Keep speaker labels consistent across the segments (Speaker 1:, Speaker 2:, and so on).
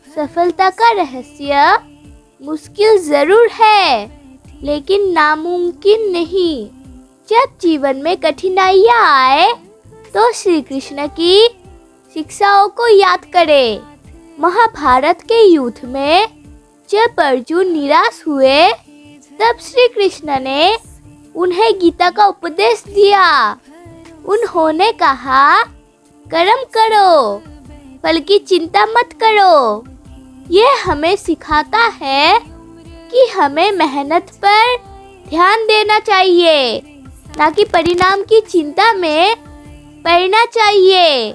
Speaker 1: सफलता का रहस्य मुश्किल जरूर है, लेकिन नामुमकिन नहीं। जब जीवन में कठिनाइयाँ आए तो श्री कृष्ण की शिक्षाओं को याद करें। महाभारत के युद्ध में जब अर्जुन निराश हुए, तब श्री कृष्ण ने उन्हें गीता का उपदेश दिया। उन्होंने कहा, कर्म करो, फल की चिंता मत करो। ये हमें सिखाता है कि हमें मेहनत पर ध्यान देना चाहिए, ना कि परिणाम की चिंता में पड़ना चाहिए।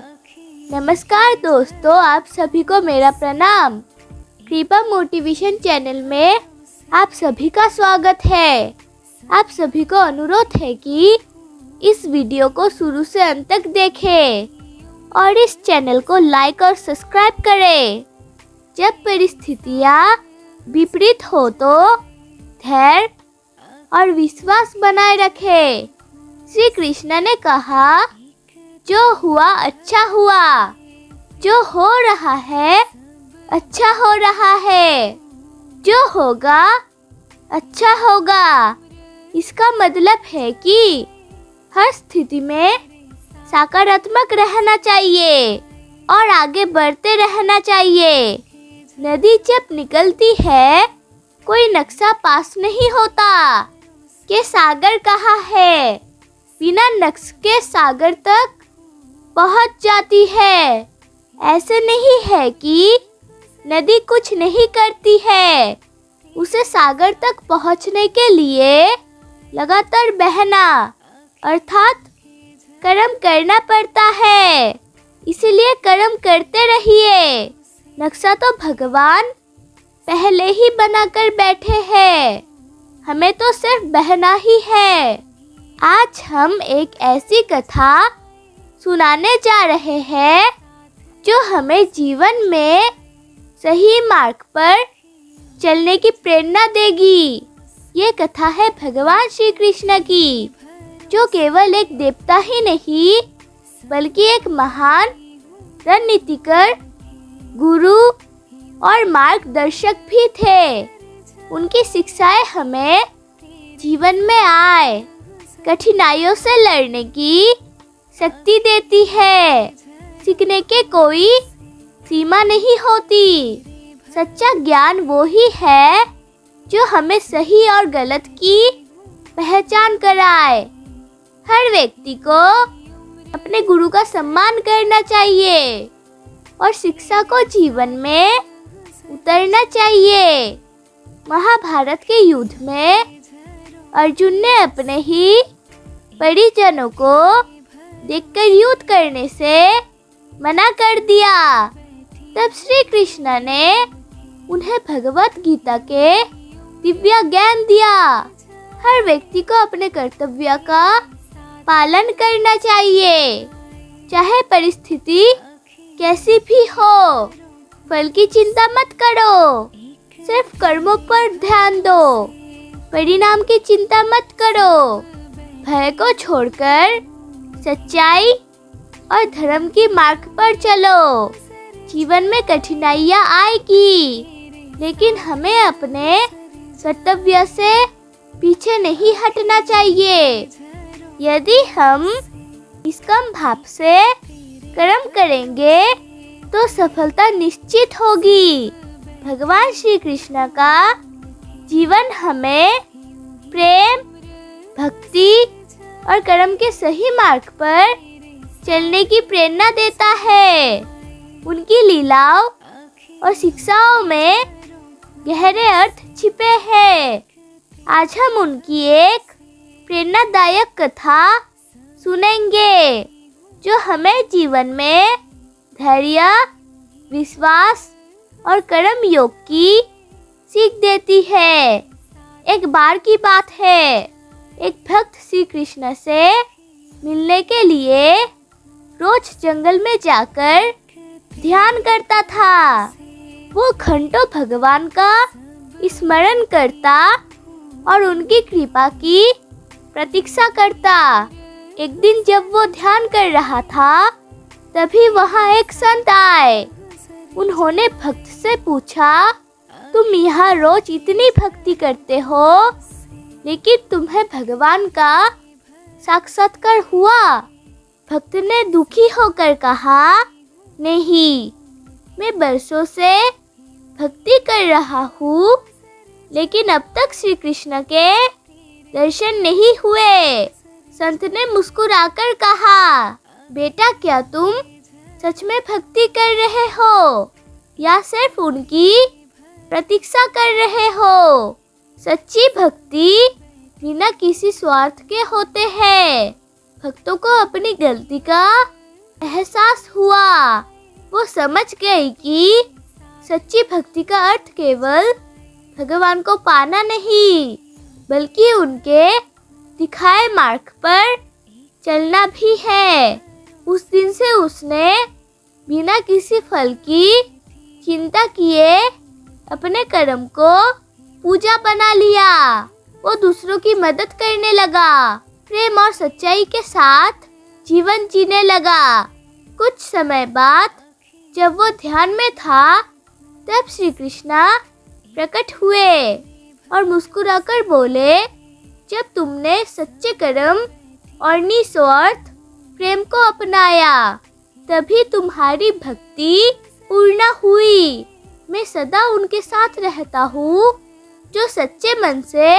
Speaker 1: नमस्कार दोस्तों, आप सभी को मेरा प्रणाम। कृपा मोटिवेशन चैनल में आप सभी का स्वागत है। आप सभी को अनुरोध है कि इस वीडियो को शुरू से अंत तक देखें और इस चैनल को लाइक और सब्सक्राइब करें। जब परिस्थितियाँ विपरीत हो तो धैर्य और विश्वास बनाए रखें। श्री कृष्ण ने कहा, जो हुआ अच्छा हुआ, जो हो रहा है अच्छा हो रहा है, जो होगा अच्छा होगा। इसका मतलब है कि हर स्थिति में सकारात्मक रहना चाहिए और आगे बढ़ते रहना चाहिए। नदी जब निकलती है, कोई नक्शा पास नहीं होता कि सागर कहाँ है। बिना नक्शे के सागर तक पहुँच जाती है। ऐसे नहीं है कि नदी कुछ नहीं करती है, उसे सागर तक पहुँचने के लिए लगातार बहना अर्थात कर्म करना पड़ता है। इसीलिए कर्म करते रहिए। नक्शा तो भगवान पहले ही बनाकर बैठे हैं, हमें तो सिर्फ बहना ही है। आज हम एक ऐसी कथा सुनाने जा रहे हैं जो हमें जीवन में सही मार्ग पर चलने की प्रेरणा देगी। ये कथा है भगवान श्री कृष्ण की, जो केवल एक देवता ही नहीं बल्कि एक महान रणनीतिकार, गुरु और मार्गदर्शक भी थे। उनकी शिक्षाएं हमें जीवन में आए कठिनाइयों से लड़ने की शक्ति देती है। सीखने के कोई सीमा नहीं होती। सच्चा ज्ञान वो ही है जो हमें सही और गलत की पहचान कराए। हर व्यक्ति को अपने गुरु का सम्मान करना चाहिए और शिक्षा को जीवन में उतरना चाहिए। महाभारत के युद्ध में अर्जुन ने अपने ही परिजनों को देखकर युद्ध करने से मना कर दिया। तब श्री कृष्ण ने उन्हें भगवत गीता के दिव्य ज्ञान दिया। हर व्यक्ति को अपने कर्तव्य का पालन करना चाहिए, चाहे परिस्थिति कैसी भी हो। फल की चिंता मत करो, सिर्फ कर्मों पर ध्यान दो। परिणाम की चिंता मत करो। भय को छोड़कर सच्चाई और धर्म की मार्ग पर चलो। जीवन में कठिनाइयाँ आएगी, लेकिन हमें अपने कर्तव्य से पीछे नहीं हटना चाहिए। यदि हम निष्काम भाव से कर्म करेंगे तो सफलता निश्चित होगी। भगवान श्री कृष्ण का जीवन हमें प्रेम, भक्ति और कर्म के सही मार्ग पर चलने की प्रेरणा देता है। उनकी लीलाओं और शिक्षाओं में गहरे अर्थ छिपे हैं। आज हम उनकी एक प्रेरणादायक कथा सुनेंगे, जो हमें जीवन में धैर्य, विश्वास और कर्म योग की सीख देती है। एक बार की बात है, एक भक्त श्री कृष्ण से मिलने के लिए रोज जंगल में जाकर ध्यान करता था। वो घंटों भगवान का स्मरण करता और उनकी कृपा की प्रतीक्षा करता। एक दिन जब वो ध्यान कर रहा था, तभी वहाँ एक संत आए। उन्होंने भक्त से पूछा, तुम यहाँ रोज इतनी भक्ति करते हो, लेकिन तुम्हें भगवान का साक्षात्कार हुआ? भक्त ने दुखी होकर कहा, नहीं, मैं बरसों से भक्ति कर रहा हूँ, लेकिन अब तक श्री कृष्ण के दर्शन नहीं हुए। संत ने मुस्कुराकर कहा, बेटा, क्या तुम सच में भक्ति कर रहे हो या सिर्फ उनकी प्रतीक्षा कर रहे हो? सच्ची भक्ति बिना किसी स्वार्थ के होते हैं। भक्तों को अपनी गलती का एहसास हुआ। वो समझ गए कि सच्ची भक्ति का अर्थ केवल भगवान को पाना नहीं, बल्कि उनके दिखाए मार्ग पर चलना भी है। उस दिन से उसने बिना किसी फल की चिंता किए अपने कर्म को पूजा बना लिया। वो दूसरों की मदद करने लगा, प्रेम और सच्चाई के साथ जीवन जीने लगा। कुछ समय बाद जब वो ध्यान में था, तब श्री कृष्णा प्रकट हुए और मुस्कुराकर बोले, जब तुमने सच्चे कर्म और निस्वार्थ प्रेम को अपनाया, तभी तुम्हारी भक्ति पूर्ण हुई। मैं सदा उनके साथ रहता हूँ जो सच्चे मन से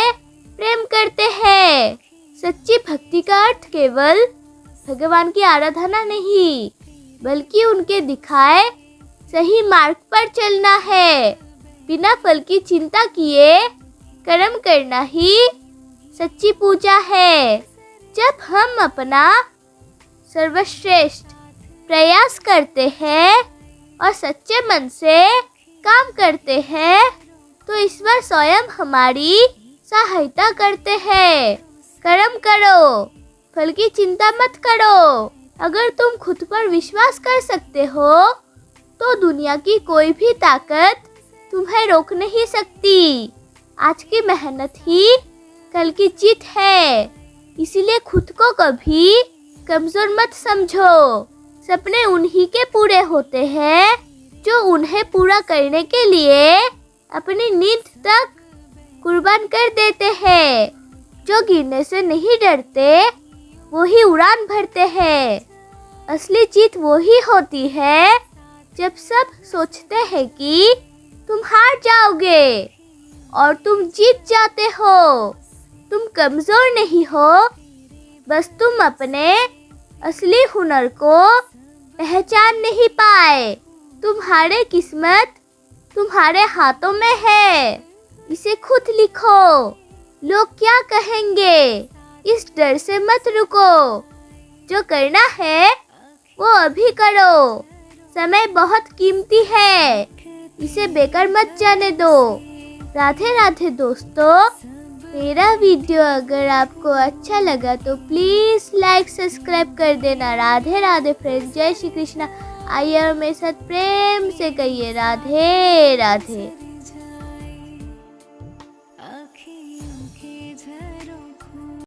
Speaker 1: प्रेम करते हैं। सच्ची भक्ति का अर्थ केवल भगवान की आराधना नहीं, बल्कि उनके दिखाए सही मार्ग पर चलना है। बिना फल की चिंता किए कर्म करना ही सच्ची पूजा है। जब हम अपना सर्वश्रेष्ठ प्रयास करते हैं और सच्चे मन से काम करते हैं, तो ईश्वर स्वयं हमारी सहायता करते हैं। कर्म करो, फल की चिंता मत करो। अगर तुम खुद पर विश्वास कर सकते हो, तो दुनिया की कोई भी ताकत तुम्हें रोक नहीं सकती। आज की मेहनत ही कल की जीत है। इसीलिए खुद को कभी कमजोर मत समझो। सपने उन्हीं के पूरे होते हैं जो उन्हें पूरा करने के लिए अपनी नींद तक कुर्बान कर देते हैं। जो गिरने से नहीं डरते, वो ही उड़ान भरते हैं। असली जीत वो ही होती है जब सब सोचते हैं कि तुम हार जाओगे और तुम जीत जाते हो। तुम कमजोर नहीं हो, बस तुम अपने असली हुनर को पहचान नहीं पाए। तुम्हारे किस्मत तुम्हारे हाथों में है। इसे खुद लिखो। लोग क्या कहेंगे, इस डर से मत रुको। जो करना है वो अभी करो। समय बहुत कीमती है, इसे बेकार मत जाने दो। राधे राधे दोस्तों। मेरा वीडियो अगर आपको अच्छा लगा तो प्लीज़ लाइक सब्सक्राइब कर देना। राधे राधे फ्रेंड्स। जय श्री कृष्णा। आइए मेरे साथ प्रेम से कहिए राधे राधे।